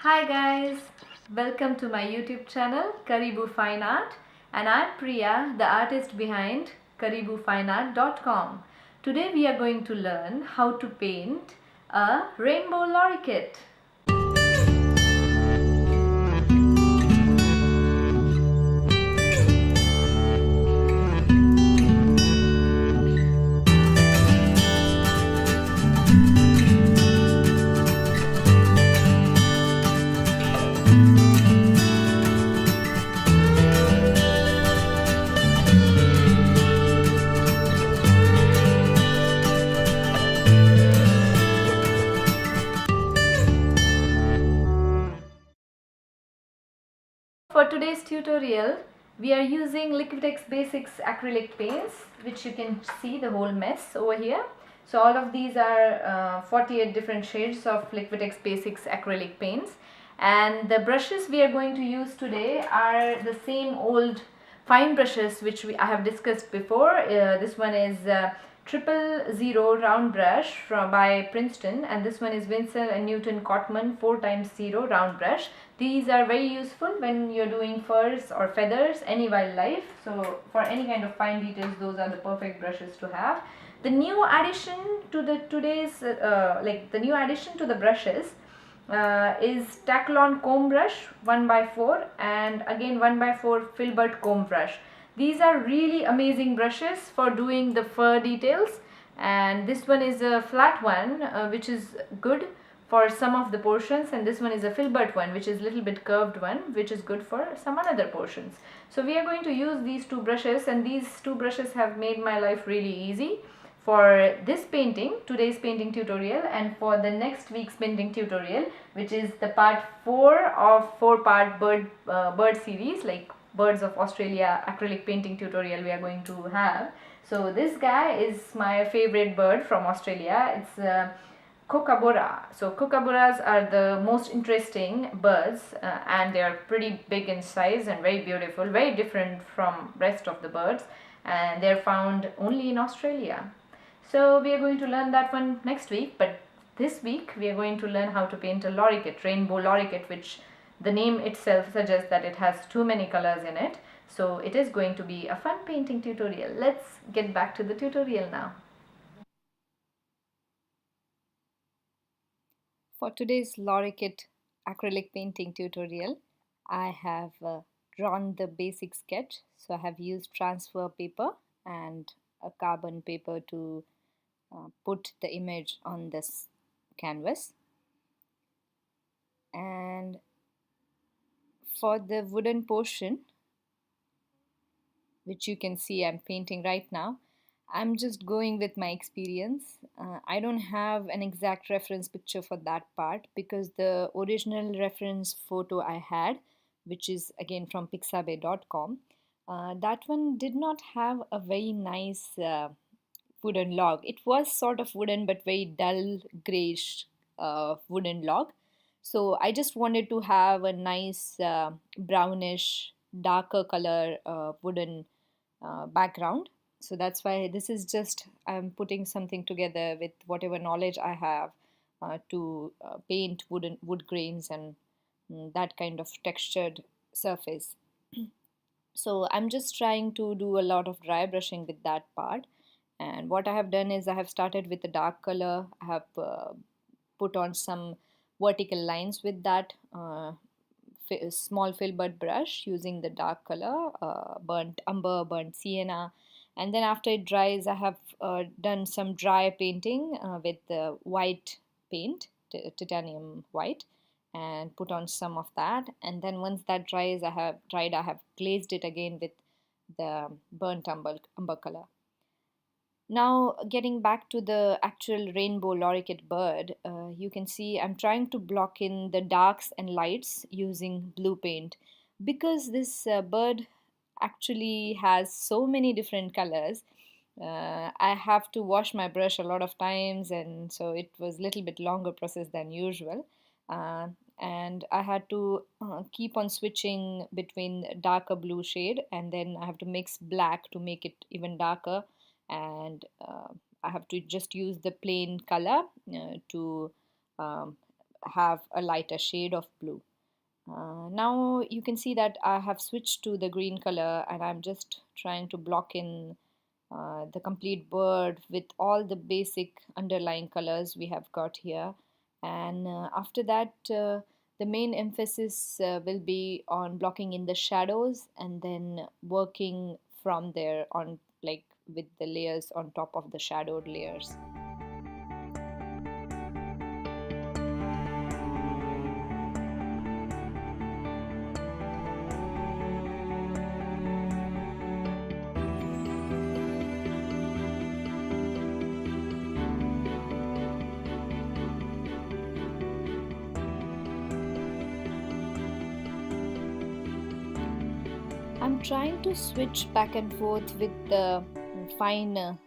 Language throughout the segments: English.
Hi guys, welcome to my YouTube channel Karibu Fine Art, and I'm Priya, the artist behind karibufineart.com. Today we are going to learn how to paint a rainbow lorikeet. For today's tutorial, we are using Liquitex Basics acrylic paints, which you can see the whole mess over here. So all of these are 48 different shades of Liquitex Basics acrylic paints, and the brushes we are going to use today are the same old fine brushes which I have discussed before. This one is 000 round brush by Princeton, and this one is Winsor Newton Cotman 4x0 round brush. These are very useful when you're doing furs or feathers, any wildlife. So for any kind of fine details, those are the perfect brushes to have. The new addition to the brushes is Taklon comb brush 1x4 and again 1x4 Filbert comb brush. These are really amazing brushes for doing the fur details, and this one is a flat one which is good for some of the portions, and this one is a Filbert one which is a little bit curved one which is good for some other portions. So we are going to use these two brushes, and these two brushes have made my life really easy for this painting, today's painting tutorial, and for the next week's painting tutorial, which is the part 4 of 4-part bird series, like birds of Australia acrylic painting tutorial we are going to have. So this guy is my favorite bird from Australia. It's Kookaburra. So kookaburras are the most interesting birds, and they are pretty big in size and very beautiful, very different from rest of the birds, and they are found only in Australia. So we are going to learn that one next week, but this week we are going to learn how to paint a lorikeet, rainbow lorikeet, which the name itself suggests that it has too many colors in it. So it is going to be a fun painting tutorial. Let's get back to the tutorial now. For today's lorikeet acrylic painting tutorial, I have drawn the basic sketch. So I have used transfer paper and a carbon paper to put the image on this canvas. And for the wooden portion, which you can see I'm painting right now, I'm just going with my experience. I don't have an exact reference picture for that part because the original reference photo I had, which is again from pixabay.com, that one did not have a very nice wooden log. It was sort of wooden but very dull grayish wooden log. So I just wanted to have a nice brownish, darker color wooden background. So that's why this is just I'm putting something together with whatever knowledge I have to paint wood grains and that kind of textured surface. So I'm just trying to do a lot of dry brushing with that part. And what I have done is I have started with the dark color. I have put on some vertical lines with that small filbert brush using the dark color, burnt umber, burnt sienna. And then after it dries, I have done some dry painting with the white paint, titanium white, and put on some of that. And then once that dries, I have glazed it again with the burnt umber color. Now getting back to the actual rainbow lorikeet bird, you can see I'm trying to block in the darks and lights using blue paint because this bird actually has so many different colors. I have to wash my brush a lot of times, and so it was a little bit longer process than usual. Uh, and I had to keep on switching between darker blue shade, and then I have to mix black to make it even darker, and I have to just use the plain color to um, have a lighter shade of blue. Now you can see that I have switched to the green color, and I'm just trying to block in the complete bird with all the basic underlying colors we have got here. And after that, the main emphasis will be on blocking in the shadows and then working from there on, like, with the layers on top of the shadowed layers. I'm trying to switch back and forth with the fine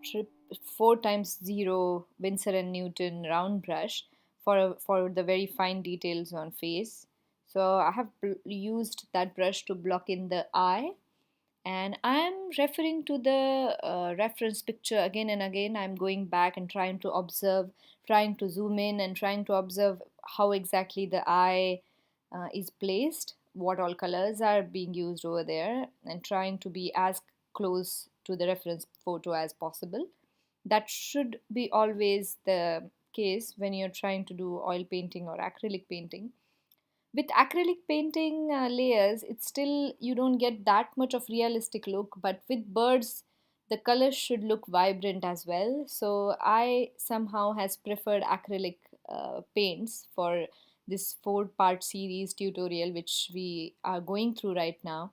trip 4 times 0 Winsor and Newton round brush for the very fine details on face. So I have used that brush to block in the eye, and I'm referring to the reference picture again and again. I'm going back and trying to observe, trying to zoom in and trying to observe how exactly the eye is placed, what all colors are being used over there, and trying to be as close to the reference photo as possible. That should be always the case when you're trying to do oil painting or acrylic painting. With acrylic painting layers, it's still, you don't get that much of realistic look, but with birds the colors should look vibrant as well. So I somehow has preferred acrylic paints for this 4-part series tutorial which we are going through right now.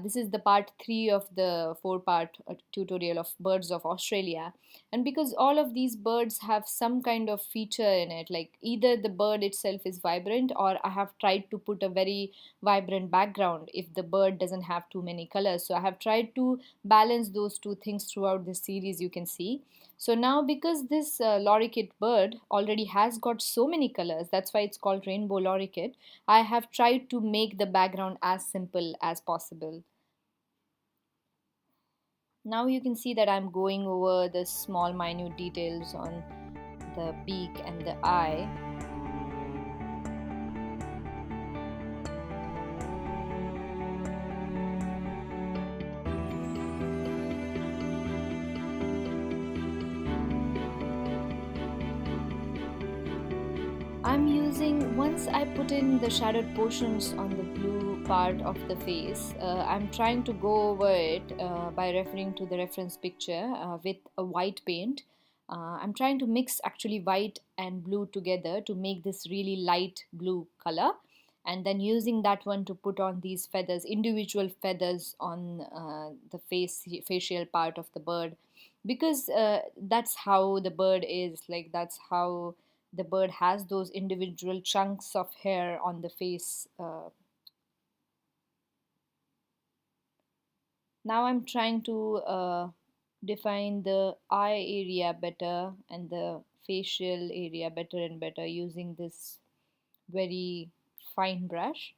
This is the part 3 of the 4-part tutorial of birds of Australia. And because all of these birds have some kind of feature in it, like either the bird itself is vibrant, or I have tried to put a very vibrant background if the bird doesn't have too many colors. So I have tried to balance those two things throughout this series, you can see. So now, because this lorikeet bird already has got so many colors, that's why it's called rainbow lorikeet, I have tried to make the background as simple as possible. Now you can see that I'm going over the small minute details on the beak and the eye. I'm using, once I put in the shadowed portions on the blue part of the face, I'm trying to go over it by referring to the reference picture with a white paint. I'm trying to mix actually white and blue together to make this really light blue color, and then using that one to put on these feathers, individual feathers on the facial part of the bird, because that's how the bird is, like that's how the bird has those individual chunks of hair on the face. Now I'm trying to define the eye area better and the facial area better and better using this very fine brush.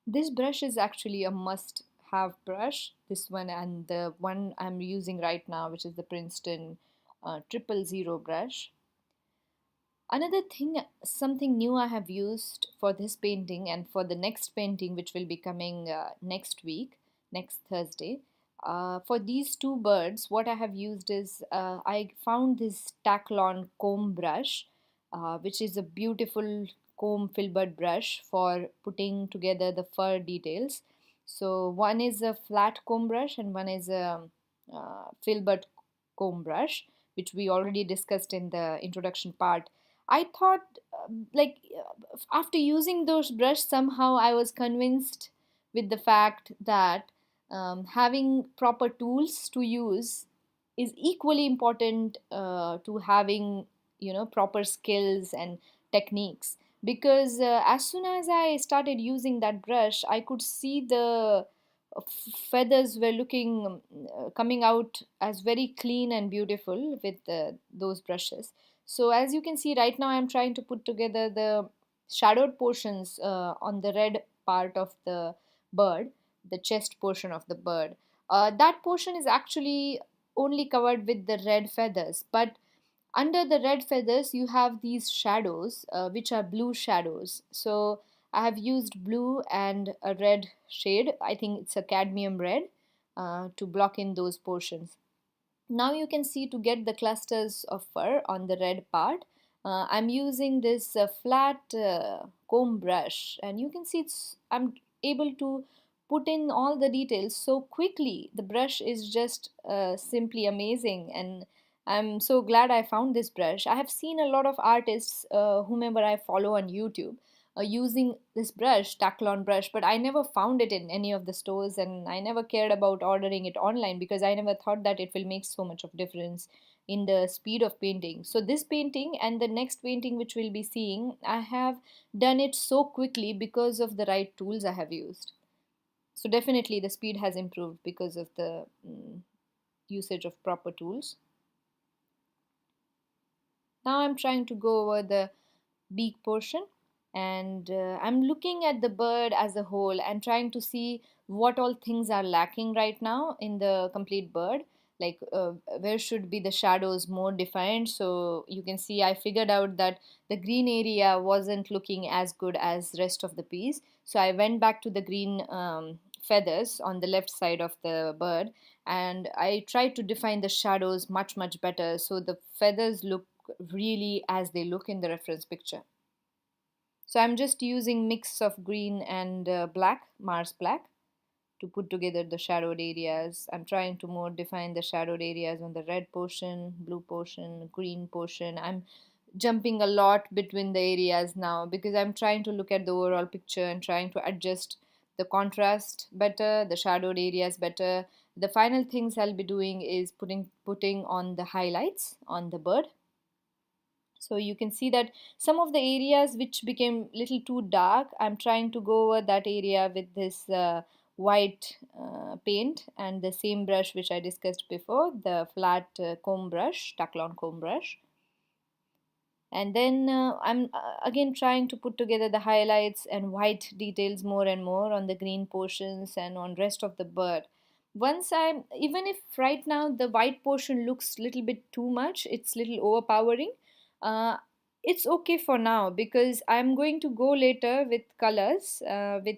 This brush is actually a must have brush, this one and the one I'm using right now, which is the Princeton 000 brush. Another thing, something new I have used for this painting and for the next painting, which will be coming next week, next Thursday. For these two birds, what I have used is I found this Taklon comb brush, which is a beautiful comb filbert brush for putting together the fur details. So one is a flat comb brush and one is a filbert comb brush, which we already discussed in the introduction part. I thought, after using those brush, somehow I was convinced with the fact that having proper tools to use is equally important to having, proper skills and techniques. Because as soon as I started using that brush, I could see the feathers were looking coming out as very clean and beautiful with those brushes. So as you can see right now, I'm trying to put together the shadowed portions on the red part of the bird, the chest portion of the bird. That portion is actually only covered with the red feathers, but Under the red feathers you have these shadows, which are blue shadows. So I have used blue and a red shade, I think it's a cadmium red, to block in those portions. Now you can see, to get the clusters of fur on the red part, I'm using this flat comb brush, and you can see I'm able to put in all the details so quickly. The brush is just simply amazing, and I'm so glad I found this brush. I have seen a lot of artists, whomever I follow on YouTube, using this brush, Taklon brush, but I never found it in any of the stores, and I never cared about ordering it online because I never thought that it will make so much of difference in the speed of painting. So this painting and the next painting which we'll be seeing, I have done it so quickly because of the right tools I have used. So definitely the speed has improved because of the usage of proper tools. Now I'm trying to go over the beak portion, and I'm looking at the bird as a whole and trying to see what all things are lacking right now in the complete bird, like where should be the shadows more defined. So you can see I figured out that the green area wasn't looking as good as rest of the piece, so I went back to the green feathers on the left side of the bird, and I tried to define the shadows much better so the feathers look really as they look in the reference picture. So I'm just using mix of green and black, Mars black, to put together the shadowed areas. I'm trying to more define the shadowed areas on the red portion, blue portion, green portion. I'm jumping a lot between the areas now because I'm trying to look at the overall picture and trying to adjust the contrast better, the shadowed areas better. The final things I'll be doing is putting on the highlights on the bird. So you can see that some of the areas which became little too dark, I'm trying to go over that area with this white paint and the same brush which I discussed before, the flat comb brush, Taklon comb brush. And then I'm again trying to put together the highlights and white details more and more on the green portions and on rest of the bird. Even if right now the white portion looks little bit too much, it's little overpowering, uh, it's okay for now because I'm going to go later with colors, with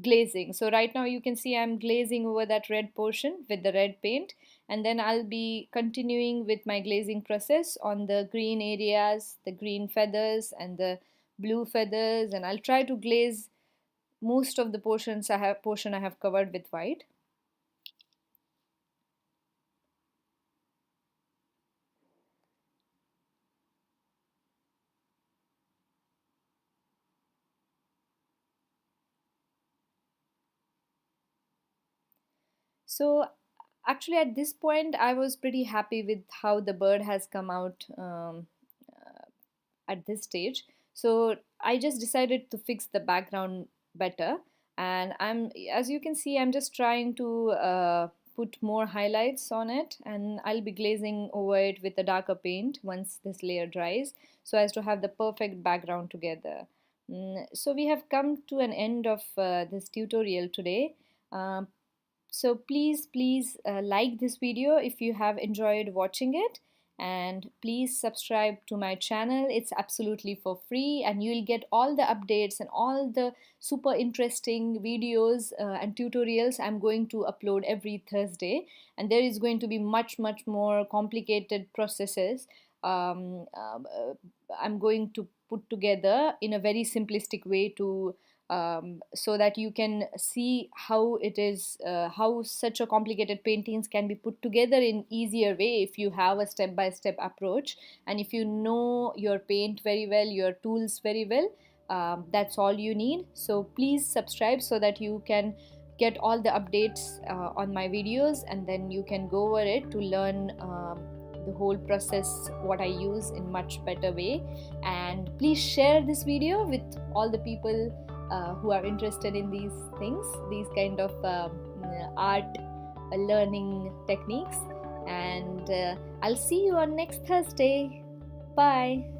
glazing. So right now you can see I'm glazing over that red portion with the red paint, and then I'll be continuing with my glazing process on the green areas, the green feathers and the blue feathers, and I'll try to glaze most of the portion I have covered with white. So actually at this point I was pretty happy with how the bird has come out at this stage. So I just decided to fix the background better, and as you can see, I'm just trying to put more highlights on it, and I'll be glazing over it with a darker paint once this layer dries so as to have the perfect background together. So we have come to an end of this tutorial today. Um, so please like this video if you have enjoyed watching it, and please subscribe to my channel. It's absolutely for free, and you'll get all the updates and all the super interesting videos and tutorials I'm going to upload every Thursday. And there is going to be much more complicated processes I'm going to put together in a very simplistic way to so that you can see how it is, how such a complicated paintings can be put together in easier way if you have a step-by-step approach, and if you know your paint very well, your tools very well. That's all you need. So please subscribe so that you can get all the updates on my videos, and then you can go over it to learn the whole process, what I use in much better way. And please share this video with all the people who are interested in these things, these kind of art learning techniques. And I'll see you on next Thursday. Bye.